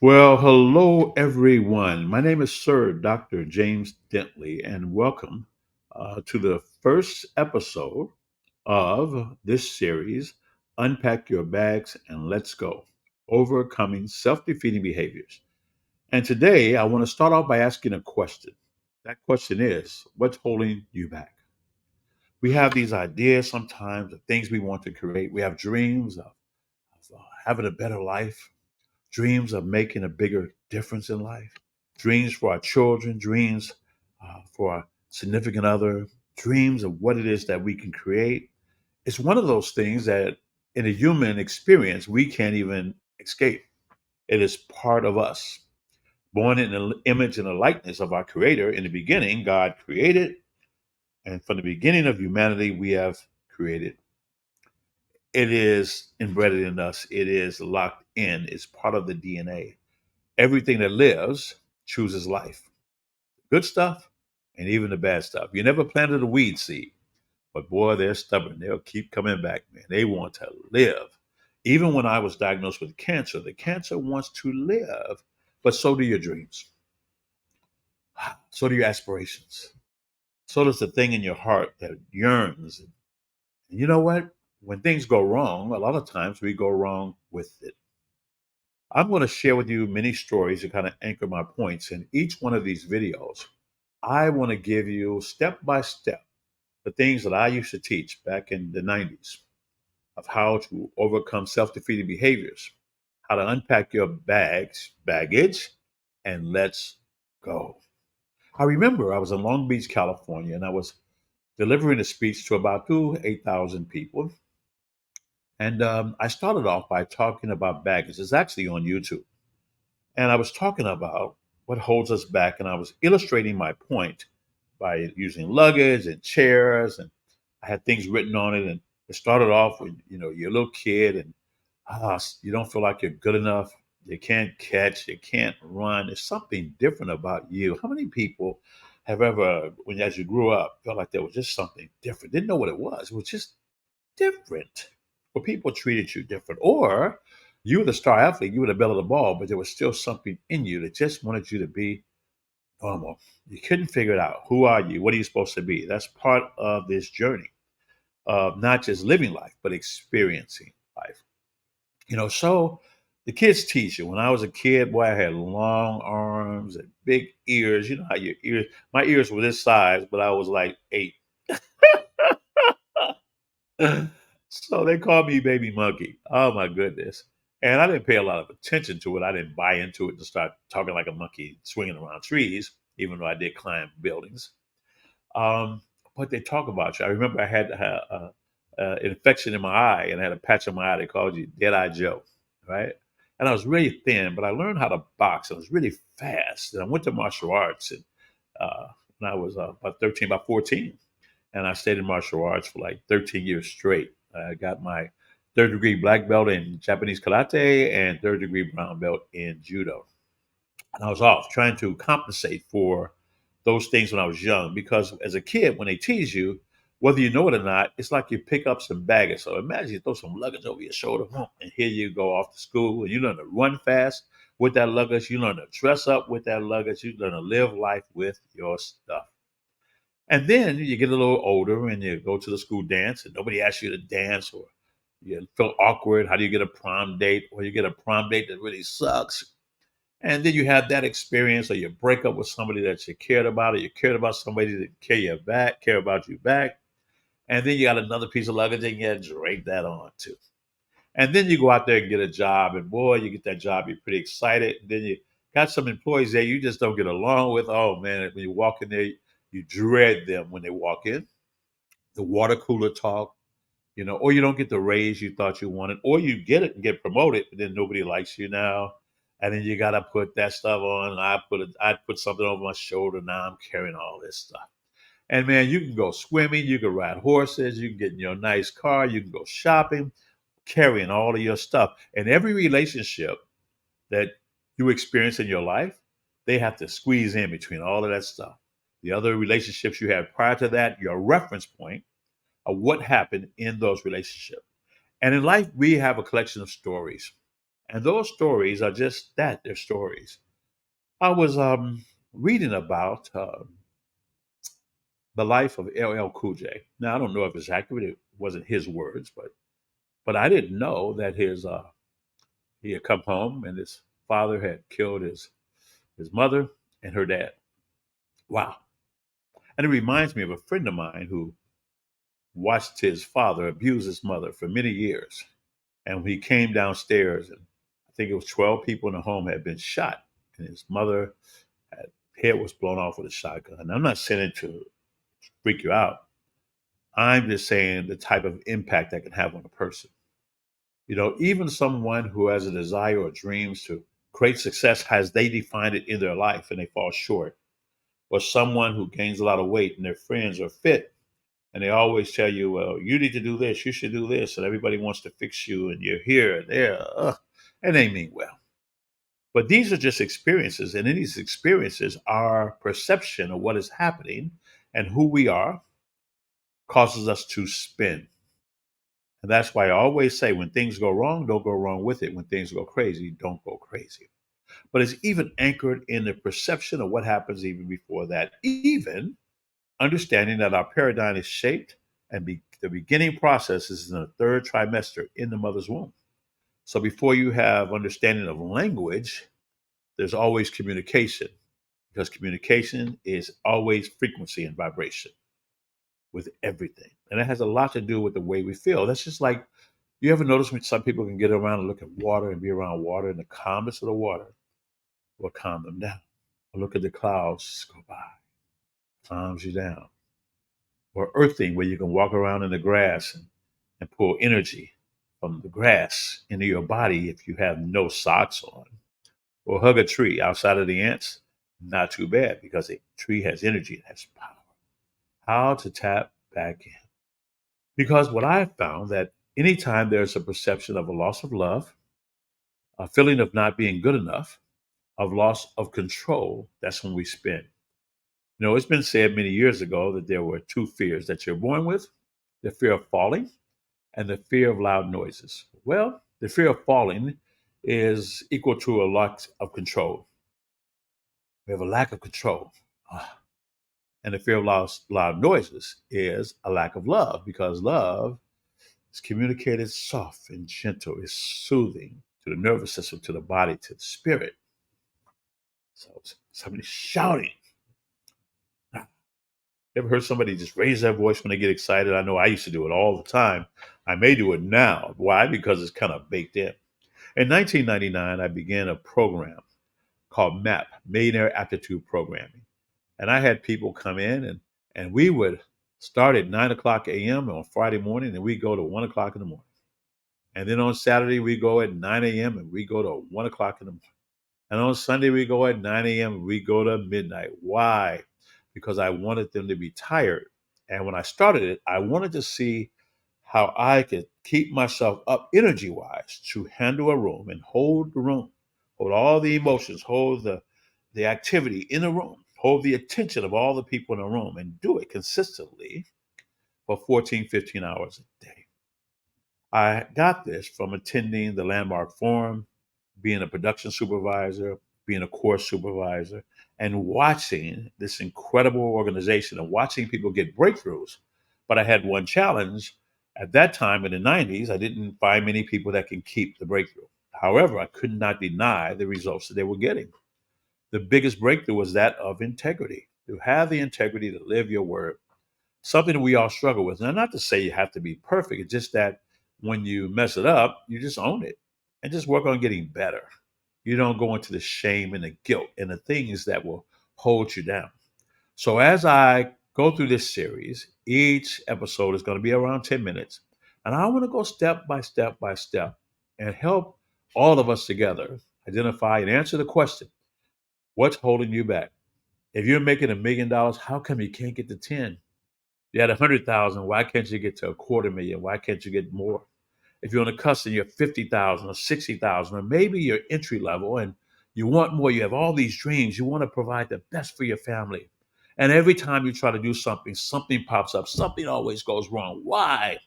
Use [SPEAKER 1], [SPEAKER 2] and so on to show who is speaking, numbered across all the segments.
[SPEAKER 1] Well, hello everyone. My name is Sir Dr. James Dentley, and welcome to the first episode of this series, Unpack Your Bags and Let's Go, Overcoming Self-Defeating Behaviors. And today I want to start off by asking a question. That question is, what's holding you back? We have these ideas sometimes of things we want to create. We have dreams of having a better life, dreams of making a bigger difference in life, dreams for our children, dreams for our significant other, dreams of what it is that we can create. It's one of those things that in a human experience, we can't even escape. It is part of us. Born in the image and the likeness of our Creator, in the beginning, God created, and from the beginning of humanity, we have created. It is embedded in us, it is locked in, it's part of the DNA. Everything that lives chooses life. Good stuff and even the bad stuff. You never planted a weed seed, but boy, they're stubborn. They'll keep coming back, man. They want to live. Even when I was diagnosed with cancer, the cancer wants to live, but so do your dreams. So do your aspirations. So does the thing in your heart that yearns. And you know what? When things go wrong, a lot of times we go wrong with it. I'm going to share with you many stories to kind of anchor my points. In each one of these videos, I want to give you step by step the things that I used to teach back in the 90s of how to overcome self defeating behaviors, how to unpack your baggage, and let's go. I remember I was in Long Beach, California, and I was delivering a speech to about 8,000 people. And I started off by talking about baggage. It's actually on YouTube. And I was talking about what holds us back, and I was illustrating my point by using luggage and chairs, and I had things written on it. And it started off with, you're a little kid, and you don't feel like you're good enough. You can't catch, you can't run. There's something different about you. How many people have ever, when as you grew up, felt like there was just something different? Didn't know what it was. It was just different. Or people treated you different. Or you were the star athlete, you were the belle of the ball, but there was still something in you that just wanted you to be normal. You couldn't figure it out. Who are you? What are you supposed to be? That's part of this journey of not just living life, but experiencing life. So the kids teach you. When I was a kid, boy, I had long arms and big ears. You know how your ears, my ears were this size, but I was like 8. So they called me baby monkey. Oh my goodness. And I didn't pay a lot of attention to it. I didn't buy into it and start talking like a monkey swinging around trees, even though I did climb buildings. Um, but they talk about you. I remember I had an infection in my eye and I had a patch on my eye. They called you Dead Eye Joe, right? And I was really thin, but I learned how to box. I was really fast. And I went to martial arts and when I was about 13, about 14 and I stayed in martial arts for like 13 years straight. I got my third degree black belt in Japanese karate and third degree brown belt in judo. And I was off trying to compensate for those things when I was young because as a kid, when they tease you, whether you know it or not, it's like you pick up some baggage. So imagine you throw some luggage over your shoulder, and here you go off to school, and you learn to run fast with that luggage. You learn to dress up with that luggage. You learn to live life with your stuff. And then you get a little older and you go to the school dance and nobody asks you to dance or you feel awkward. How do you get a prom date? Or you get a prom date that really sucks. And then you have that experience or you break up with somebody that you cared about or you cared about somebody that care about you back. And then you got another piece of luggage and you drag that on too. And then you go out there and get a job and boy, you get that job, you're pretty excited. And then you got some employees there you just don't get along with. Oh man, when you walk in there, you dread them when they walk in. The water cooler talk, or you don't get the raise you thought you wanted, or you get it and get promoted, but then nobody likes you now. And then you gotta put that stuff on. And I put something over my shoulder. Now I'm carrying all this stuff. And man, you can go swimming, you can ride horses, you can get in your nice car, you can go shopping, carrying all of your stuff. And every relationship that you experience in your life, they have to squeeze in between all of that stuff. The other relationships you had prior to that, your reference point of what happened in those relationships. And in life, we have a collection of stories. And those stories are just that, they're stories. I was reading about the life of LL Cool J. Now, I don't know if it's accurate, it wasn't his words, but I didn't know that he had come home and his father had killed his mother and her dad. Wow. And it reminds me of a friend of mine who watched his father abuse his mother for many years. And when he came downstairs, and I think it was 12 people in the home had been shot, and his mother had head was blown off with a shotgun. And I'm not saying it to freak you out. I'm just saying the type of impact that can have on a person. Even someone who has a desire or dreams to create success has they defined it in their life and they fall short. Or someone who gains a lot of weight and their friends are fit and they always tell you, well, you need to do this, you should do this, and everybody wants to fix you and you're here and there, and they mean well. But these are just experiences, and in these experiences, our perception of what is happening and who we are causes us to spin. And that's why I always say when things go wrong, don't go wrong with it. When things go crazy, don't go crazy. But it's even anchored in the perception of what happens even before that, even understanding that our paradigm is shaped and the beginning process is in the third trimester in the mother's womb. So before you have understanding of language, there's always communication because communication is always frequency and vibration with everything. And it has a lot to do with the way we feel. That's just like you ever notice when some people can get around and look at water and be around water and the calmness of the water will calm them down. Or look at the clouds go by, calms you down. Or earthing where you can walk around in the grass and pull energy from the grass into your body if you have no socks on. Or hug a tree outside of the ants, not too bad because a tree has energy, it has power. How to tap back in. Because what I found that anytime there's a perception of a loss of love, a feeling of not being good enough, of loss of control, that's when we spin. It's been said many years ago that there were two fears that you're born with: the fear of falling and the fear of loud noises. Well, the fear of falling is equal to a lack of control. We have a lack of control. Ah. And the fear of loud noises is a lack of love because love is communicated soft and gentle, is soothing to the nervous system, to the body, to the spirit. So somebody shouting. Ever heard somebody just raise their voice when they get excited? I know I used to do it all the time. I may do it now. Why? Because it's kind of baked in. In 1999, I began a program called MAP, Millionaire Aptitude Programming. And I had people come in and we would start at 9 o'clock a.m. on Friday morning and we go to 1 o'clock in the morning. And then on Saturday, we go at 9 a.m. and we go to 1 o'clock in the morning. And on Sunday, we go at 9 a.m. and we go to midnight. Why? Because I wanted them to be tired. And when I started it, I wanted to see how I could keep myself up energy wise to handle a room and hold the room, hold all the emotions, hold the activity in the room, hold the attention of all the people in the room, and do it consistently for 14, 15 hours a day. I got this from attending the Landmark Forum, being a production supervisor, being a course supervisor, and watching this incredible organization and watching people get breakthroughs. But I had one challenge. At that time in the 90s, I didn't find many people that can keep the breakthrough. However, I could not deny the results that they were getting. The biggest breakthrough was that of integrity. To have the integrity to live your word, something that we all struggle with. Now, not to say you have to be perfect, it's just that when you mess it up, you just own it and just work on getting better. You don't go into the shame and the guilt and the things that will hold you down. So, as I go through this series, each episode is going to be around 10 minutes. And I want to go step by step by step and help all of us together identify and answer the question: what's holding you back? If you're making $1 million, how come you can't get to 10? You had 100,000. Why can't you get to 250,000? Why can't you get more? If you're on a custom, you're 50,000 or 60,000, or maybe you're entry level and you want more. You have all these dreams. You want to provide the best for your family. And every time you try to do something, something pops up. Something always goes wrong. Why?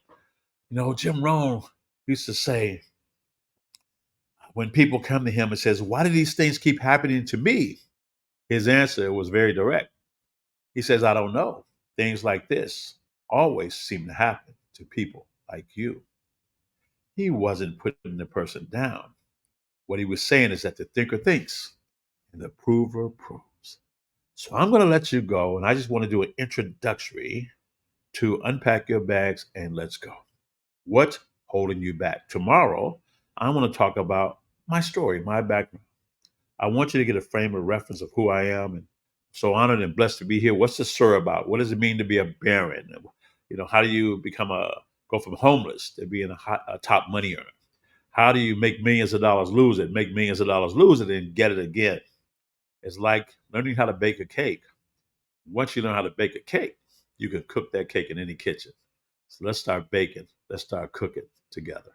[SPEAKER 1] Jim Rohn used to say, When people come to him and says, "Why do these things keep happening to me?" His answer was very direct. He says, "I don't know. Things like this always seem to happen to people like you." He wasn't putting the person down. What he was saying is that the thinker thinks and the prover proves. So I'm going to let you go, and I just want to do an introductory to unpack your bags and let's go. What's holding you back? Tomorrow, I want to talk about my story, my background. I want you to get a frame of reference of who I am and so honored and blessed to be here. What's the SIR about? What does it mean to be a baron? How do you go from homeless to being a top money earner? How do you make millions of dollars, lose it, make millions of dollars, lose it, and get it again? It's like learning how to bake a cake. Once you learn how to bake a cake, you can cook that cake in any kitchen. So let's start baking. Let's start cooking together.